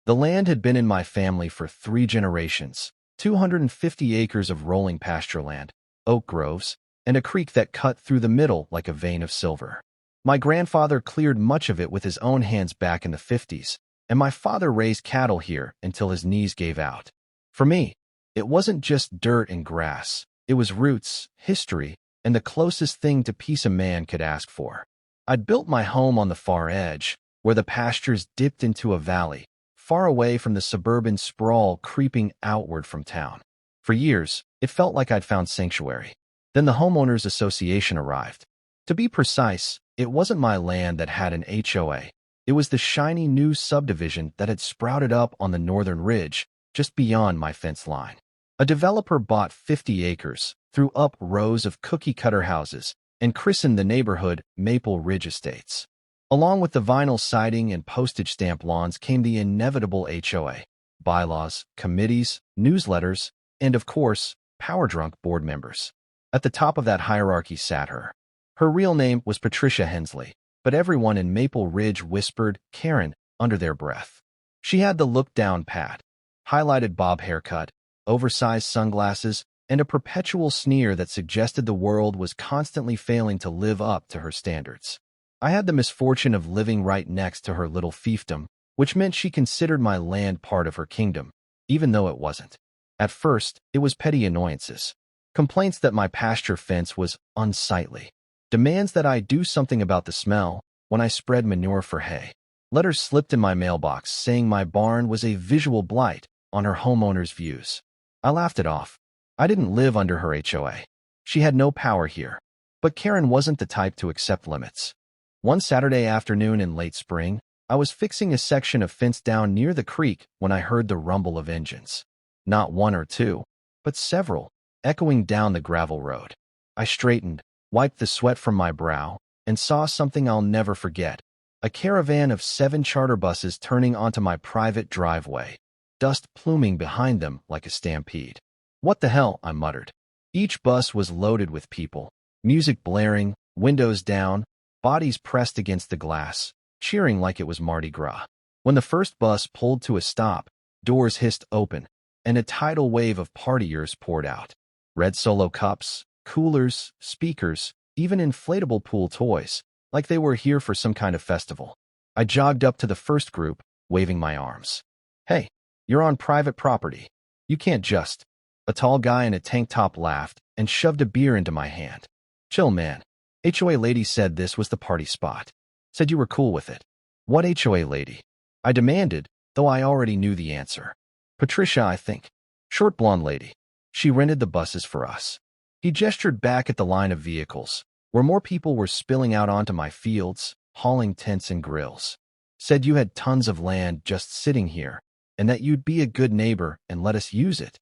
The land had been in my family for 3 generations, 250 acres of rolling pasture land, oak groves, and a creek that cut through the middle like a vein of silver. My grandfather cleared much of it with his own hands back in the 50s, and my father raised cattle here until his knees gave out. For me, it wasn't just dirt and grass. It was roots, history, and the closest thing to peace a man could ask for. I'd built my home on the far edge, where the pastures dipped into a valley, far away from the suburban sprawl creeping outward from town. For years, it felt like I'd found sanctuary. Then the homeowners association arrived. To be precise, it wasn't my land that had an HOA. It was the shiny new subdivision that had sprouted up on the northern ridge, just beyond my fence line. A developer bought 50 acres, threw up rows of cookie-cutter houses, and christened the neighborhood Maple Ridge Estates. Along with the vinyl siding and postage stamp lawns came the inevitable HOA, bylaws, committees, newsletters, and of course, power-drunk board members. At the top of that hierarchy sat her. Her real name was Patricia Hensley, but everyone in Maple Ridge whispered Karen under their breath. She had the look-down pat, highlighted bob haircut, oversized sunglasses, and a perpetual sneer that suggested the world was constantly failing to live up to her standards. I had the misfortune of living right next to her little fiefdom, which meant she considered my land part of her kingdom, even though it wasn't. At first, it was petty annoyances. Complaints that my pasture fence was unsightly. Demands that I do something about the smell when I spread manure for hay. Letters slipped in my mailbox saying my barn was a visual blight on her homeowner's views. I laughed it off. I didn't live under her HOA. She had no power here. But Karen wasn't the type to accept limits. One Saturday afternoon in late spring, I was fixing a section of fence down near the creek when I heard the rumble of engines. Not one or two, but several, echoing down the gravel road. I straightened, wiped the sweat from my brow, and saw something I'll never forget. A caravan of 7 charter buses turning onto my private driveway, dust pluming behind them like a stampede. "What the hell?" I muttered. Each bus was loaded with people, music blaring, windows down, bodies pressed against the glass, cheering like it was Mardi Gras. When the first bus pulled to a stop, doors hissed open, and a tidal wave of partiers poured out. Red Solo cups, coolers, speakers, even inflatable pool toys, like they were here for some kind of festival. I jogged up to the first group, waving my arms. "Hey, you're on private property. You can't just..." A tall guy in a tank top laughed and shoved a beer into my hand. "Chill, man. HOA lady said this was the party spot. Said you were cool with it." "What HOA lady?" I demanded, though I already knew the answer. "Patricia, I think. Short blonde lady. She rented the buses for us." He gestured back at the line of vehicles, where more people were spilling out onto my fields, hauling tents and grills. "Said you had tons of land just sitting here, and that you'd be a good neighbor and let us use it."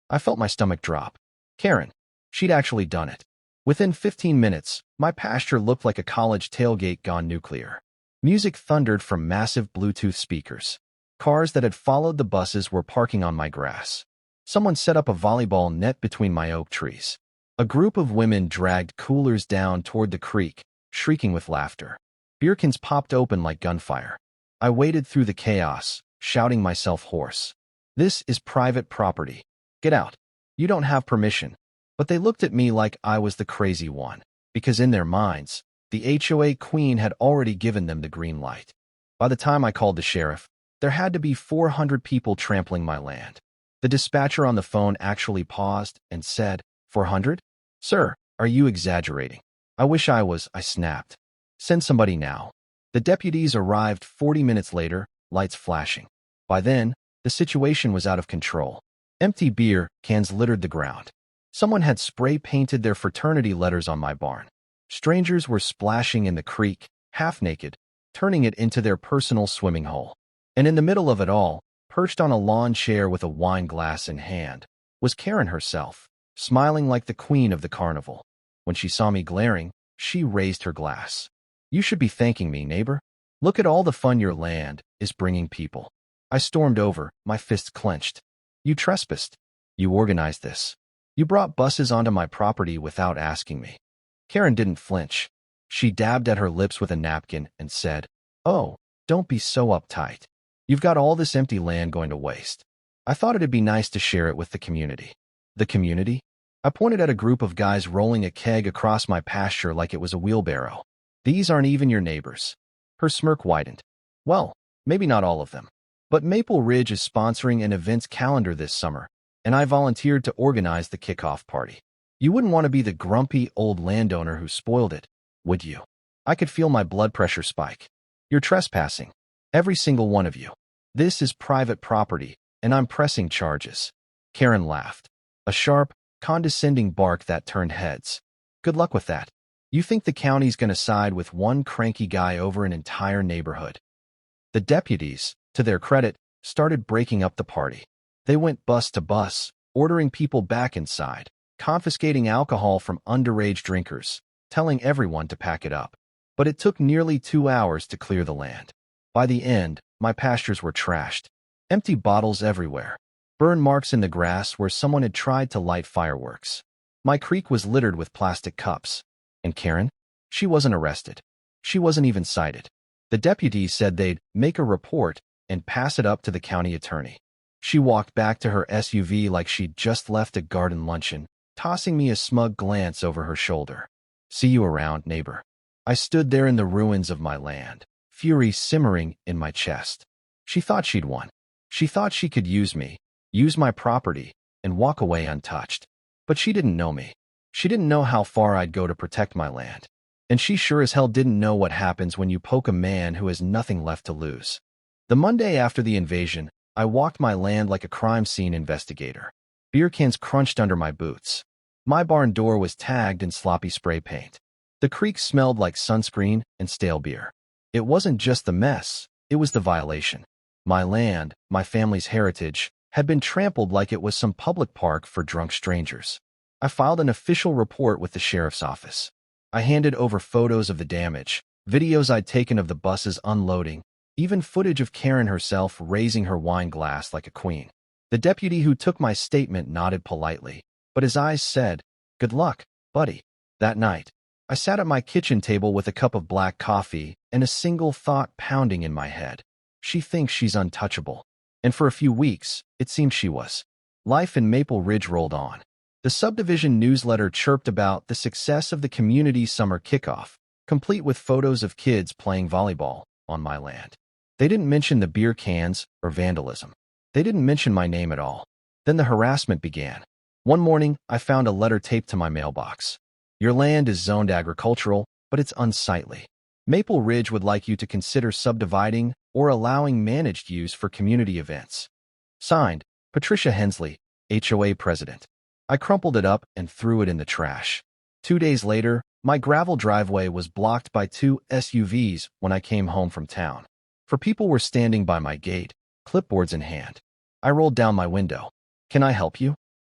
I felt my stomach drop. Karen. She'd actually done it. Within 15 minutes, my pasture looked like a college tailgate gone nuclear. Music thundered from massive Bluetooth speakers. Cars that had followed the buses were parking on my grass. Someone set up a volleyball net between my oak trees. A group of women dragged coolers down toward the creek, shrieking with laughter. Beer cans popped open like gunfire. I waded through the chaos, shouting myself hoarse. "This is private property. Get out. You don't have permission." But they looked at me like I was the crazy one, because in their minds, the HOA queen had already given them the green light. By the time I called the sheriff, there had to be 400 people trampling my land. The dispatcher on the phone actually paused and said, 400? "Sir, are you exaggerating?" "I wish I was," I snapped. "Send somebody now." The deputies arrived 40 minutes later, lights flashing. By then, the situation was out of control. Empty beer cans littered the ground. Someone had spray-painted their fraternity letters on my barn. Strangers were splashing in the creek, half-naked, turning it into their personal swimming hole. And in the middle of it all, perched on a lawn chair with a wine glass in hand, was Karen herself, smiling like the queen of the carnival. When she saw me glaring, she raised her glass. "You should be thanking me, neighbor. Look at all the fun your land is bringing people." I stormed over, my fists clenched. "You trespassed. You organized this. You brought buses onto my property without asking me." Karen didn't flinch. She dabbed at her lips with a napkin and said, "Oh, don't be so uptight. You've got all this empty land going to waste. I thought it'd be nice to share it with the community. The community? I pointed at a group of guys rolling a keg across my pasture like it was a wheelbarrow. These aren't even your neighbors. Her smirk widened. Well, maybe not all of them. But Maple Ridge is sponsoring an events calendar this summer, and I volunteered to organize the kickoff party. You wouldn't want to be the grumpy old landowner who spoiled it, would you? I could feel my blood pressure spike. You're trespassing. Every single one of you. This is private property, and I'm pressing charges. Karen laughed. A sharp, condescending bark that turned heads. Good luck with that. You think the county's gonna side with one cranky guy over an entire neighborhood? The deputies, to their credit, started breaking up the party. They went bus to bus, ordering people back inside, confiscating alcohol from underage drinkers, telling everyone to pack it up. But it took nearly 2 hours to clear the land. By the end, my pastures were trashed. Empty bottles everywhere. Burn marks in the grass where someone had tried to light fireworks. My creek was littered with plastic cups. And Karen? She wasn't arrested. She wasn't even cited. The deputies said they'd make a report and pass it up to the county attorney. She walked back to her SUV like she'd just left a garden luncheon, tossing me a smug glance over her shoulder. See you around, neighbor. I stood there in the ruins of my land, fury simmering in my chest. She thought she'd won. She thought she could use me, use my property, and walk away untouched. But she didn't know me. She didn't know how far I'd go to protect my land. And she sure as hell didn't know what happens when you poke a man who has nothing left to lose. The Monday after the invasion, I walked my land like a crime scene investigator. Beer cans crunched under my boots. My barn door was tagged in sloppy spray paint. The creek smelled like sunscreen and stale beer. It wasn't just the mess, it was the violation. My land, my family's heritage, had been trampled like it was some public park for drunk strangers. I filed an official report with the sheriff's office. I handed over photos of the damage, videos I'd taken of the buses unloading, even footage of Karen herself raising her wine glass like a queen. The deputy who took my statement nodded politely, but his eyes said, "Good luck, buddy." That night, I sat at my kitchen table with a cup of black coffee and a single thought pounding in my head. She thinks she's untouchable. And for a few weeks, it seemed she was. Life in Maple Ridge rolled on. The subdivision newsletter chirped about the success of the community summer kickoff, complete with photos of kids playing volleyball on my land. They didn't mention the beer cans or vandalism. They didn't mention my name at all. Then the harassment began. One morning, I found a letter taped to my mailbox. Your land is zoned agricultural, but it's unsightly. Maple Ridge would like you to consider subdividing or allowing managed use for community events. Signed, Patricia Hensley, HOA President. I crumpled it up and threw it in the trash. 2 days later, my gravel driveway was blocked by 2 SUVs when I came home from town. For people were standing by my gate, clipboards in hand. I rolled down my window. "Can I help you?"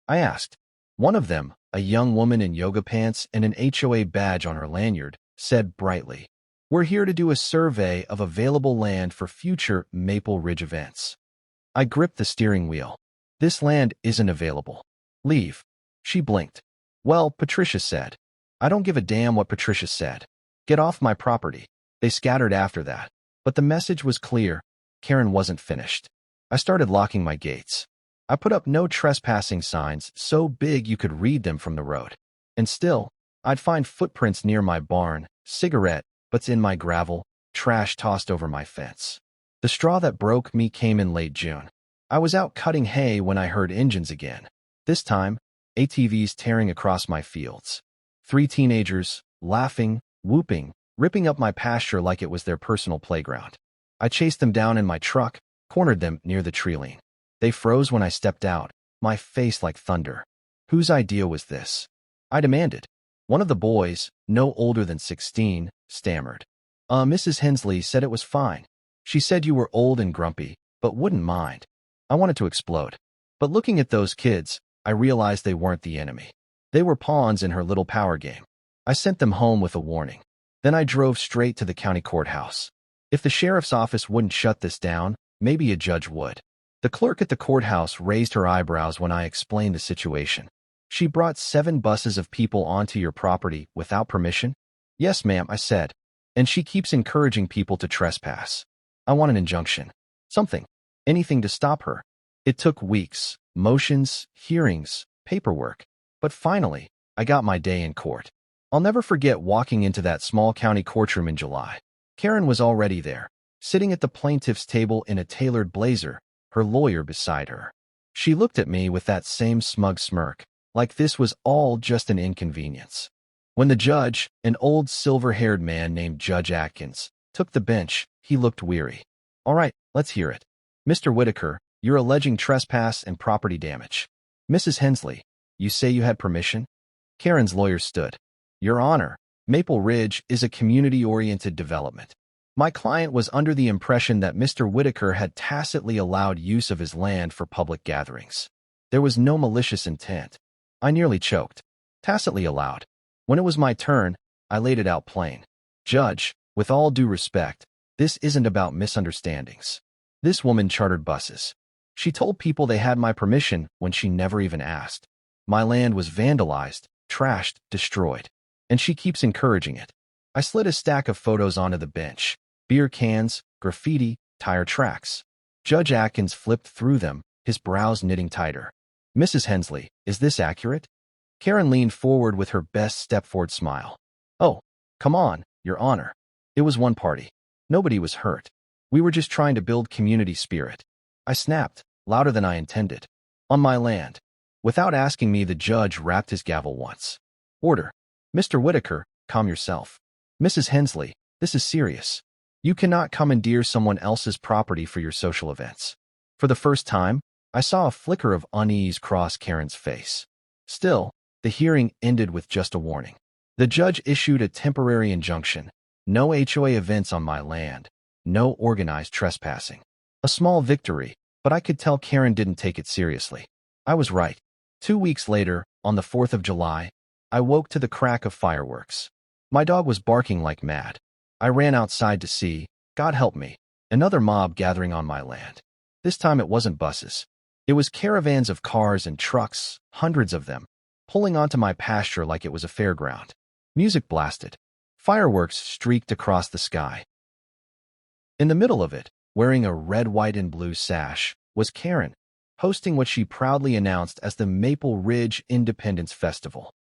I asked. One of them, a young woman in yoga pants and an HOA badge on her lanyard, said brightly, "We're here to do a survey of available land for future Maple Ridge events." I gripped the steering wheel. "This land isn't available. Leave." She blinked. "Well," Patricia said. "I don't give a damn what Patricia said. Get off my property." They scattered after that. But the message was clear. Karen wasn't finished. I started locking my gates. I put up no trespassing signs so big you could read them from the road. And still, I'd find footprints near my barn, cigarette butts in my gravel, trash tossed over my fence. The straw that broke me came in late June. I was out cutting hay when I heard engines again. This time, ATVs tearing across my fields. 3 teenagers, laughing, whooping, ripping up my pasture like it was their personal playground. I chased them down in my truck, cornered them near the tree line. They froze when I stepped out, my face like thunder. Whose idea was this? I demanded. One of the boys, no older than 16, stammered. Mrs. Hensley said it was fine. She said you were old and grumpy, but wouldn't mind." I wanted to explode. But looking at those kids, I realized they weren't the enemy. They were pawns in her little power game. I sent them home with a warning. Then I drove straight to the county courthouse. If the sheriff's office wouldn't shut this down, maybe a judge would. The clerk at the courthouse raised her eyebrows when I explained the situation. "She brought 7 buses of people onto your property without permission?" "Yes, ma'am," I said. "And she keeps encouraging people to trespass. I want an injunction." Something. Anything to stop her. It took weeks, motions, hearings, paperwork. But finally, I got my day in court. I'll never forget walking into that small county courtroom in July. Karen was already there, sitting at the plaintiff's table in a tailored blazer, her lawyer beside her. She looked at me with that same smug smirk, like this was all just an inconvenience. When the judge, an old silver-haired man named Judge Atkins, took the bench, he looked weary. All right, let's hear it. Mr. Whitaker, you're alleging trespass and property damage. Mrs. Hensley, you say you had permission? Karen's lawyer stood. Your Honor, Maple Ridge is a community-oriented development. My client was under the impression that Mr. Whitaker had tacitly allowed use of his land for public gatherings. There was no malicious intent. I nearly choked. Tacitly allowed. When it was my turn, I laid it out plain. Judge, with all due respect, this isn't about misunderstandings. This woman chartered buses. She told people they had my permission when she never even asked. My land was vandalized, trashed, destroyed. And she keeps encouraging it. I slid a stack of photos onto the bench. Beer cans, graffiti, tire tracks. Judge Atkins flipped through them, his brows knitting tighter. Mrs. Hensley, is this accurate? Karen leaned forward with her best step-forward smile. Oh, come on, Your Honor. It was one party. Nobody was hurt. We were just trying to build community spirit. I snapped, louder than I intended. On my land. Without asking me, the judge rapped his gavel once. Order. Mr. Whitaker, calm yourself. Mrs. Hensley, this is serious. You cannot commandeer someone else's property for your social events. For the first time, I saw a flicker of unease cross Karen's face. Still, the hearing ended with just a warning. The judge issued a temporary injunction. No HOA events on my land. No organized trespassing. A small victory, but I could tell Karen didn't take it seriously. I was right. 2 weeks later, on the 4th of July, I woke to the crack of fireworks. My dog was barking like mad. I ran outside to see, God help me, another mob gathering on my land. This time it wasn't buses. It was caravans of cars and trucks, hundreds of them, pulling onto my pasture like it was a fairground. Music blasted. Fireworks streaked across the sky. In the middle of it, wearing a red, white, and blue sash, was Karen, hosting what she proudly announced as the Maple Ridge Independence Festival.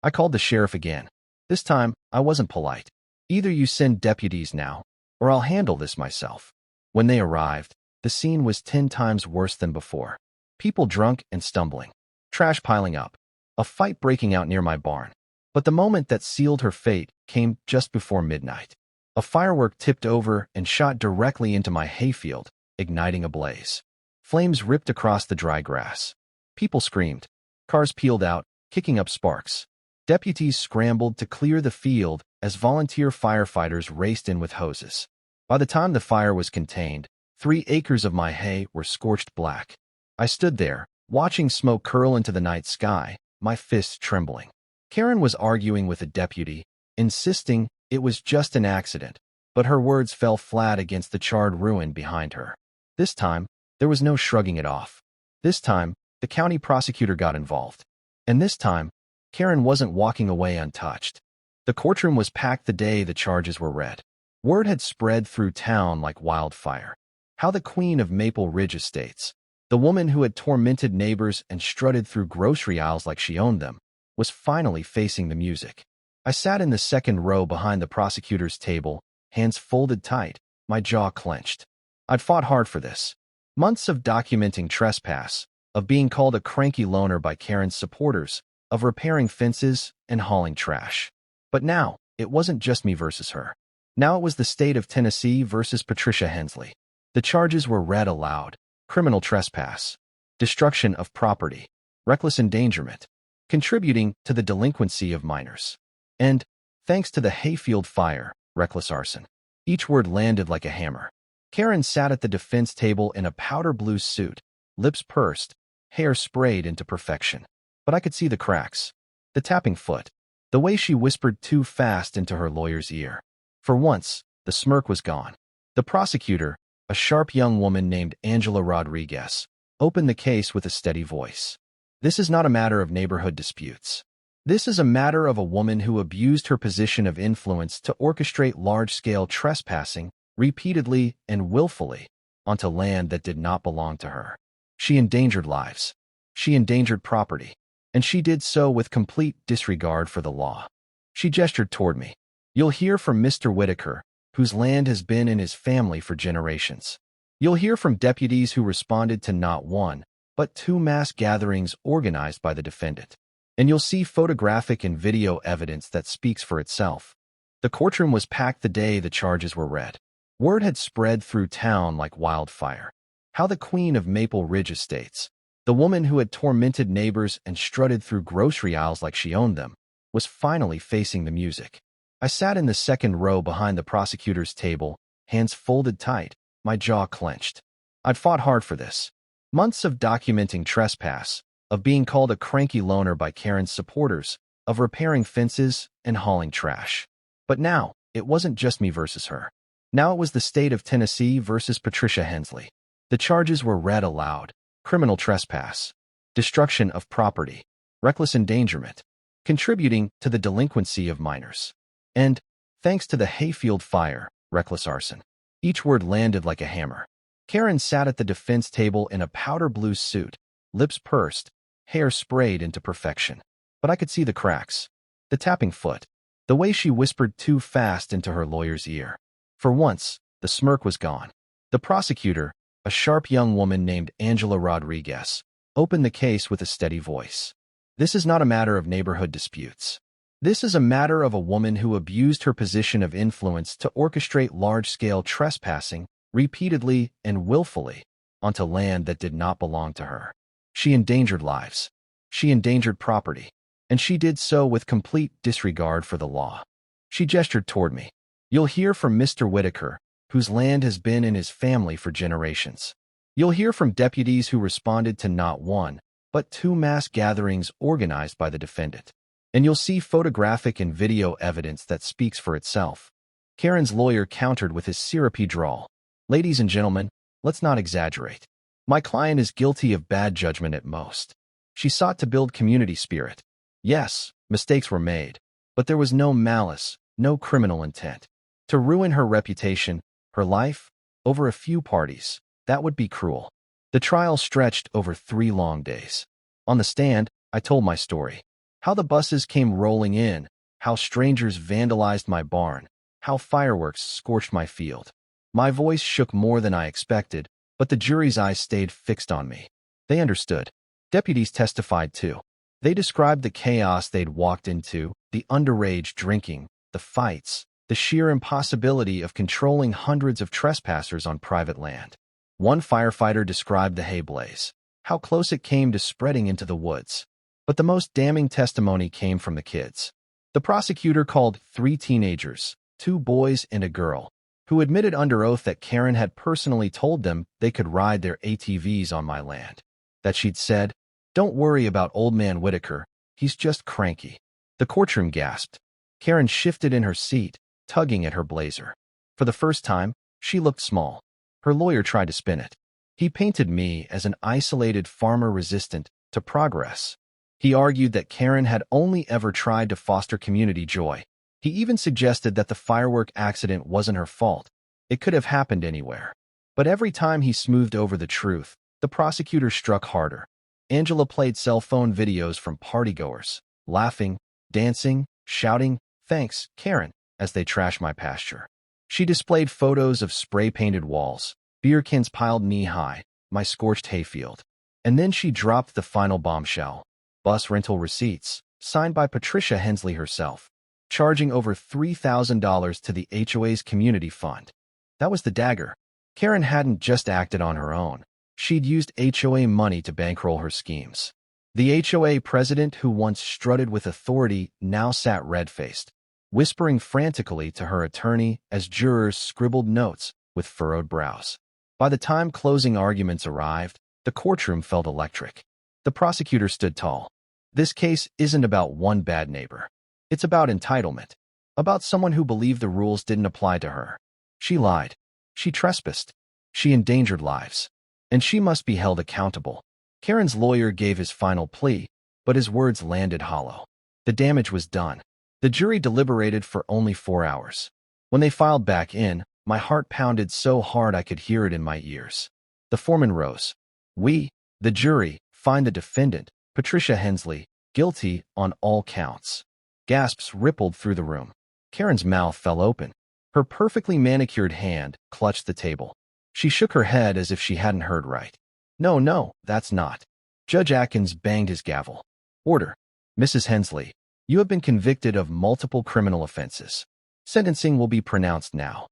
I called the sheriff again. This time, I wasn't polite. Either you send deputies now, or I'll handle this myself. When they arrived, the scene was 10 times worse than before. People drunk and stumbling. Trash piling up. A fight breaking out near my barn. But the moment that sealed her fate came just before midnight. A firework tipped over and shot directly into my hayfield, igniting a blaze. Flames ripped across the dry grass. People screamed. Cars peeled out, kicking up sparks. Deputies scrambled to clear the field as volunteer firefighters raced in with hoses. By the time the fire was contained, 3 acres of my hay were scorched black. I stood there, watching smoke curl into the night sky, my fists trembling. Karen was arguing with a deputy, insisting it was just an accident, but her words fell flat against the charred ruin behind her. This time, there was no shrugging it off. This time, the county prosecutor got involved. And this time, Karen wasn't walking away untouched. The courtroom was packed the day the charges were read. Word had spread through town like wildfire. How the queen of Maple Ridge Estates, the woman who had tormented neighbors and strutted through grocery aisles like she owned them, was finally facing the music. I sat in the second row behind the prosecutor's table, hands folded tight, my jaw clenched. I'd fought hard for this. Months of documenting trespass, of being called a cranky loner by Karen's supporters, of repairing fences and hauling trash. But now, it wasn't just me versus her. Now it was the state of Tennessee versus Patricia Hensley. The charges were read aloud. Criminal trespass, destruction of property, reckless endangerment, contributing to the delinquency of minors. And, thanks to the hayfield fire, reckless arson. Each word landed like a hammer. Karen sat at the defense table in a powder blue suit, lips pursed, hair sprayed into perfection. But I could see the cracks, the tapping foot, the way she whispered too fast into her lawyer's ear. For once, the smirk was gone. The prosecutor, a sharp young woman named Angela Rodriguez, opened the case with a steady voice. This is not a matter of neighborhood disputes. This is a matter of a woman who abused her position of influence to orchestrate large-scale trespassing, repeatedly and willfully, onto land that did not belong to her. She endangered lives. She endangered property. And she did so with complete disregard for the law. She gestured toward me. You'll hear from Mr. Whitaker, whose land has been in his family for generations. You'll hear from deputies who responded to not one, but two mass gatherings organized by the defendant. And you'll see photographic and video evidence that speaks for itself. The courtroom was packed the day the charges were read. Word had spread through town like wildfire. How the Queen of Maple Ridge Estates, the woman who had tormented neighbors and strutted through grocery aisles like she owned them, was finally facing the music. I sat in the second row behind the prosecutor's table, hands folded tight, my jaw clenched. I'd fought hard for this. Months of documenting trespass, of being called a cranky loner by Karen's supporters, of repairing fences and hauling trash. But now, it wasn't just me versus her. Now it was the state of Tennessee versus Patricia Hensley. The charges were read aloud: criminal trespass, destruction of property, reckless endangerment, contributing to the delinquency of minors, and, thanks to the hayfield fire, reckless arson. Each word landed like a hammer. Karen sat at the defense table in a powder blue suit, lips pursed, hair sprayed into perfection. But I could see the cracks, the tapping foot, the way she whispered too fast into her lawyer's ear. For once, the smirk was gone. The prosecutor, a sharp young woman named Angela Rodriguez, opened the case with a steady voice. This is not a matter of neighborhood disputes. This is a matter of a woman who abused her position of influence to orchestrate large-scale trespassing, repeatedly and willfully, onto land that did not belong to her. She endangered lives. She endangered property. And she did so with complete disregard for the law. She gestured toward me. You'll hear from Mr. Whitaker, whose land has been in his family for generations. You'll hear from deputies who responded to not one, but two mass gatherings organized by the defendant. And you'll see photographic and video evidence that speaks for itself. Karen's lawyer countered with his syrupy drawl. Ladies and gentlemen, let's not exaggerate. My client is guilty of bad judgment at most. She sought to build community spirit. Yes, mistakes were made, but there was no malice, no criminal intent. To ruin her reputation, her life, over a few parties, that would be cruel. The trial stretched over 3 long days. On the stand, I told my story. How the buses came rolling in, how strangers vandalized my barn, how fireworks scorched my field. My voice shook more than I expected, but the jury's eyes stayed fixed on me. They understood. Deputies testified too. They described the chaos they'd walked into, the underage drinking, the fights, the sheer impossibility of controlling hundreds of trespassers on private land. One firefighter described the hay blaze, how close it came to spreading into the woods. But the most damning testimony came from the kids. The prosecutor called 3 teenagers, 2 boys and a girl, who admitted under oath that Karen had personally told them they could ride their ATVs on my land. That she'd said, "Don't worry about old man Whitaker, he's just cranky." The courtroom gasped. Karen shifted in her seat, tugging at her blazer. For the first time, she looked small. Her lawyer tried to spin it. He painted me as an isolated farmer resistant to progress. He argued that Karen had only ever tried to foster community joy. He even suggested that the firework accident wasn't her fault. It could have happened anywhere. But every time he smoothed over the truth, the prosecutor struck harder. Angela played cell phone videos from partygoers, laughing, dancing, shouting, "Thanks, Karen," as they trashed my pasture. She displayed photos of spray-painted walls, beer cans piled knee-high, my scorched hayfield. And then she dropped the final bombshell. Bus rental receipts, signed by Patricia Hensley herself, charging over $3,000 to the HOA's community fund. That was the dagger. Karen hadn't just acted on her own. She'd used HOA money to bankroll her schemes. The HOA president, who once strutted with authority, now sat red-faced, whispering frantically to her attorney as jurors scribbled notes with furrowed brows. By the time closing arguments arrived, the courtroom felt electric. The prosecutor stood tall. This case isn't about one bad neighbor. It's about entitlement. About someone who believed the rules didn't apply to her. She lied. She trespassed. She endangered lives. And she must be held accountable. Karen's lawyer gave his final plea, but his words landed hollow. The damage was done. The jury deliberated for only 4 hours. When they filed back in, My heart pounded so hard I could hear it in my ears. The foreman rose. "We, the jury, find the defendant, Patricia Hensley, guilty on all counts." Gasps rippled through the room. Karen's mouth fell open. Her perfectly manicured hand clutched the table. She shook her head as if she hadn't heard right. "No, no, that's not." Judge Atkins banged his gavel. "Order. Mrs. Hensley, you have been convicted of multiple criminal offenses. Sentencing will be pronounced now."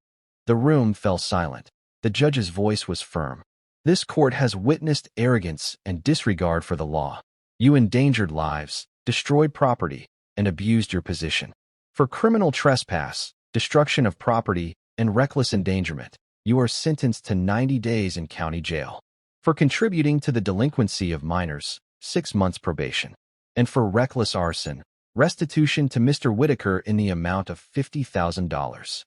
The room fell silent. The judge's voice was firm. "This court has witnessed arrogance and disregard for the law. You endangered lives, destroyed property, and abused your position. For criminal trespass, destruction of property, and reckless endangerment, you are sentenced to 90 days in county jail. For contributing to the delinquency of minors, 6 months probation. And for reckless arson, restitution to Mr. Whitaker in the amount of $50,000.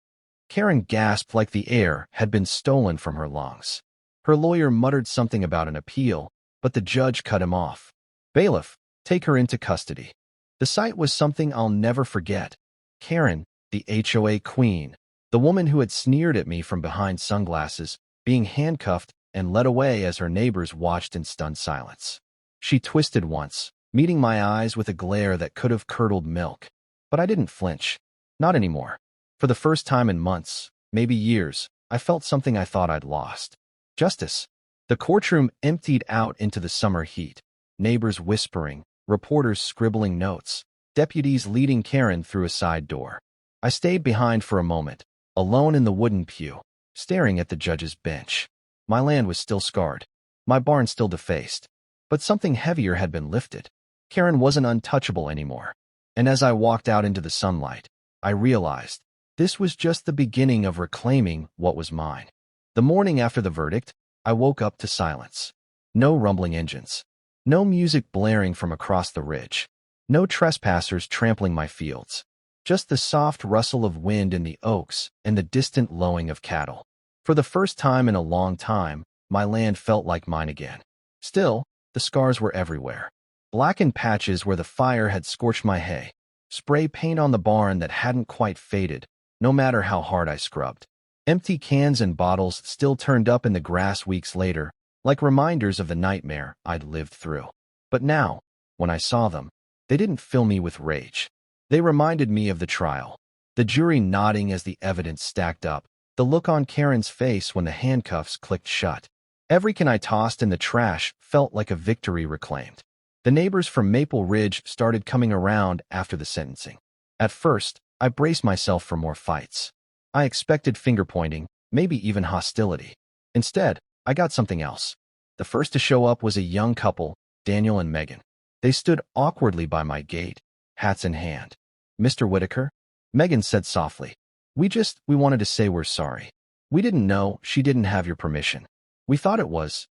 Karen gasped like the air had been stolen from her lungs. Her lawyer muttered something about an appeal, but the judge cut him off. "Bailiff, take her into custody." The sight was something I'll never forget. Karen, the HOA queen, the woman who had sneered at me from behind sunglasses, being handcuffed and led away as her neighbors watched in stunned silence. She twisted once, meeting my eyes with a glare that could have curdled milk. But I didn't flinch. Not anymore. For the first time in months, maybe years, I felt something I thought I'd lost. Justice. The courtroom emptied out into the summer heat. Neighbors whispering, reporters scribbling notes, deputies leading Karen through a side door. I stayed behind for a moment, alone in the wooden pew, staring at the judge's bench. My land was still scarred, my barn still defaced, but something heavier had been lifted. Karen wasn't untouchable anymore. And as I walked out into the sunlight, I realized this was just the beginning of reclaiming what was mine. The morning after the verdict, I woke up to silence. No rumbling engines. No music blaring from across the ridge. No trespassers trampling my fields. Just the soft rustle of wind in the oaks and the distant lowing of cattle. For the first time in a long time, my land felt like mine again. Still, the scars were everywhere. Blackened patches where the fire had scorched my hay. Spray paint on the barn that hadn't quite faded, no matter how hard I scrubbed. Empty cans and bottles still turned up in the grass weeks later, like reminders of the nightmare I'd lived through. But now, when I saw them, they didn't fill me with rage. They reminded me of the trial. The jury nodding as the evidence stacked up, the look on Karen's face when the handcuffs clicked shut. Every can I tossed in the trash felt like a victory reclaimed. The neighbors from Maple Ridge started coming around after the sentencing. At first, I braced myself for more fights. I expected finger-pointing, maybe even hostility. Instead, I got something else. The first to show up was a young couple, Daniel and Megan. They stood awkwardly by my gate, hats in hand. "Mr. Whitaker?" Megan said softly. We wanted to say we're sorry. We didn't know she didn't have your permission. We thought it was,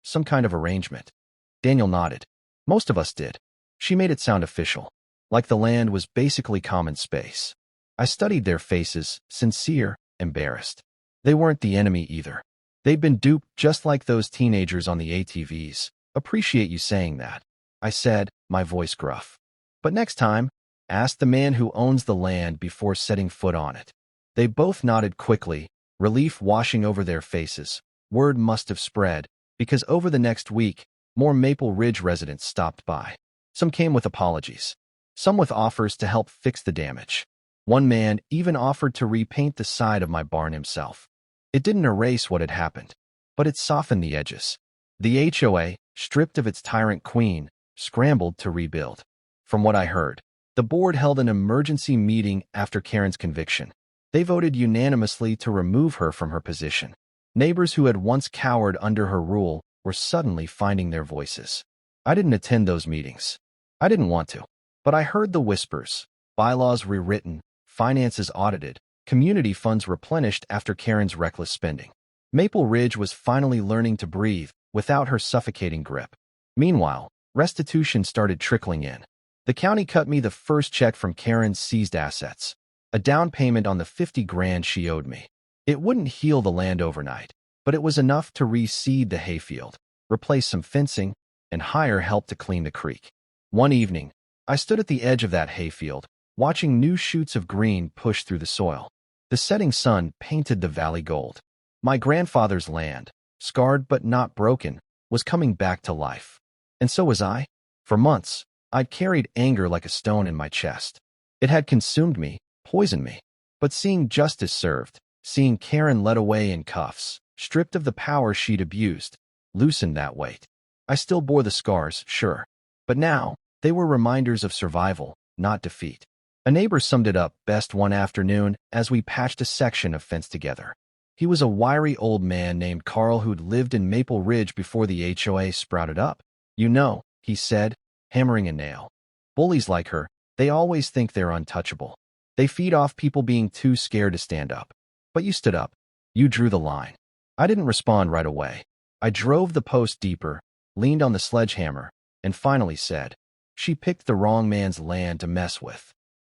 some kind of arrangement." Daniel nodded. Most of us did. She made it sound official, like the land was basically common space. I studied their faces, sincere, embarrassed. They weren't the enemy either. They'd been duped just like those teenagers on the ATVs. "Appreciate you saying that," I said, my voice gruff. "But next time, ask the man who owns the land before setting foot on it." They both nodded quickly, relief washing over their faces. Word must have spread, because over the next week, more Maple Ridge residents stopped by. Some came with apologies. Some with offers to help fix the damage. One man even offered to repaint the side of my barn himself. It didn't erase what had happened, but it softened the edges. The HOA, stripped of its tyrant queen, scrambled to rebuild. From what I heard, the board held an emergency meeting after Karen's conviction. They voted unanimously to remove her from her position. Neighbors who had once cowered under her rule were suddenly finding their voices. I didn't attend those meetings. I didn't want to. But I heard the whispers. Bylaws rewritten, finances audited, community funds replenished after Karen's reckless spending. Maple Ridge was finally learning to breathe without her suffocating grip. Meanwhile, restitution started trickling in. The county cut me the first check from Karen's seized assets, a down payment on the $50,000 she owed me. It wouldn't heal the land overnight, but it was enough to reseed the hayfield, replace some fencing, and hire help to clean the creek. One evening, I stood at the edge of that hayfield, watching new shoots of green push through the soil. The setting sun painted the valley gold. My grandfather's land, scarred but not broken, was coming back to life. And so was I. For months, I'd carried anger like a stone in my chest. It had consumed me, poisoned me. But seeing justice served, seeing Karen led away in cuffs, stripped of the power she'd abused, loosened that weight. I still bore the scars, sure. But now, they were reminders of survival, not defeat. A neighbor summed it up best one afternoon as we patched a section of fence together. He was a wiry old man named Carl who'd lived in Maple Ridge before the HOA sprouted up. You know, he said, hammering a nail. Bullies like her, they always think they're untouchable. They feed off people being too scared to stand up. But you stood up. You drew the line. I didn't respond right away. I drove the post deeper, leaned on the sledgehammer, and finally said, "She picked the wrong man's land to mess with."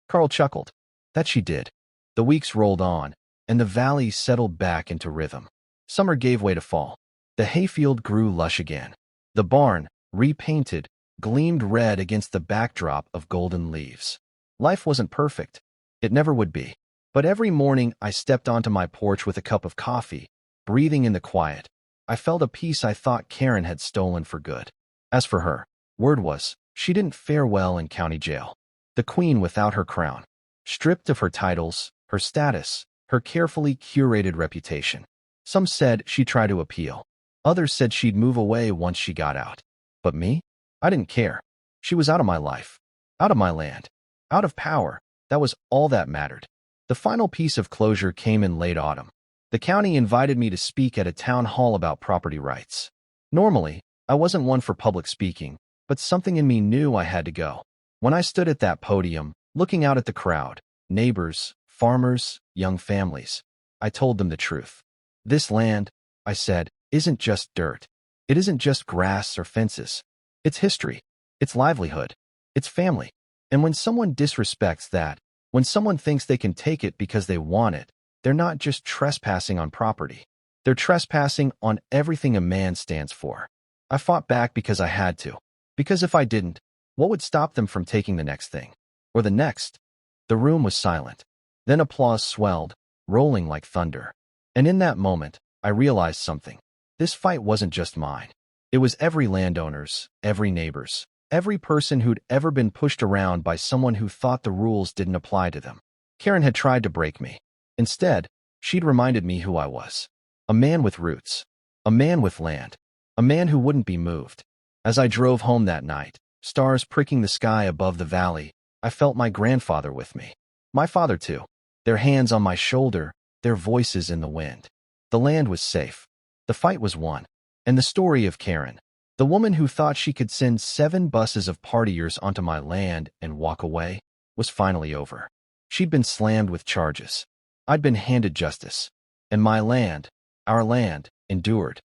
Carl chuckled. That she did. The weeks rolled on, and the valley settled back into rhythm. Summer gave way to fall. The hayfield grew lush again. The barn, repainted, gleamed red against the backdrop of golden leaves. Life wasn't perfect. It never would be. But every morning I stepped onto my porch with a cup of coffee, breathing in the quiet. I felt a peace I thought Karen had stolen for good. As for her, word was, she didn't fare well in county jail. The queen without her crown, stripped of her titles, her status, her carefully curated reputation. Some said she'd try to appeal. Others said she'd move away once she got out. But me? I didn't care. She was out of my life, out of my land, out of power. That was all that mattered. The final piece of closure came in late autumn. The county invited me to speak at a town hall about property rights. Normally, I wasn't one for public speaking, but something in me knew I had to go. When I stood at that podium, looking out at the crowd, neighbors, farmers, young families, I told them the truth. This land, I said, isn't just dirt. It isn't just grass or fences. It's history. It's livelihood. It's family. And when someone disrespects that, when someone thinks they can take it because they want it, they're not just trespassing on property. They're trespassing on everything a man stands for. I fought back because I had to. Because if I didn't, what would stop them from taking the next thing? Or the next? The room was silent. Then applause swelled, rolling like thunder. And in that moment, I realized something. This fight wasn't just mine. It was every landowner's, every neighbor's, every person who'd ever been pushed around by someone who thought the rules didn't apply to them. Karen had tried to break me. Instead, she'd reminded me who I was. A man with roots. A man with land. A man who wouldn't be moved. As I drove home that night, stars pricking the sky above the valley, I felt my grandfather with me. My father too. Their hands on my shoulder, their voices in the wind. The land was safe. The fight was won. And the story of Karen, the woman who thought she could send 7 buses of partiers onto my land and walk away, was finally over. She'd been slammed with charges. I'd been handed justice. And my land, our land, endured.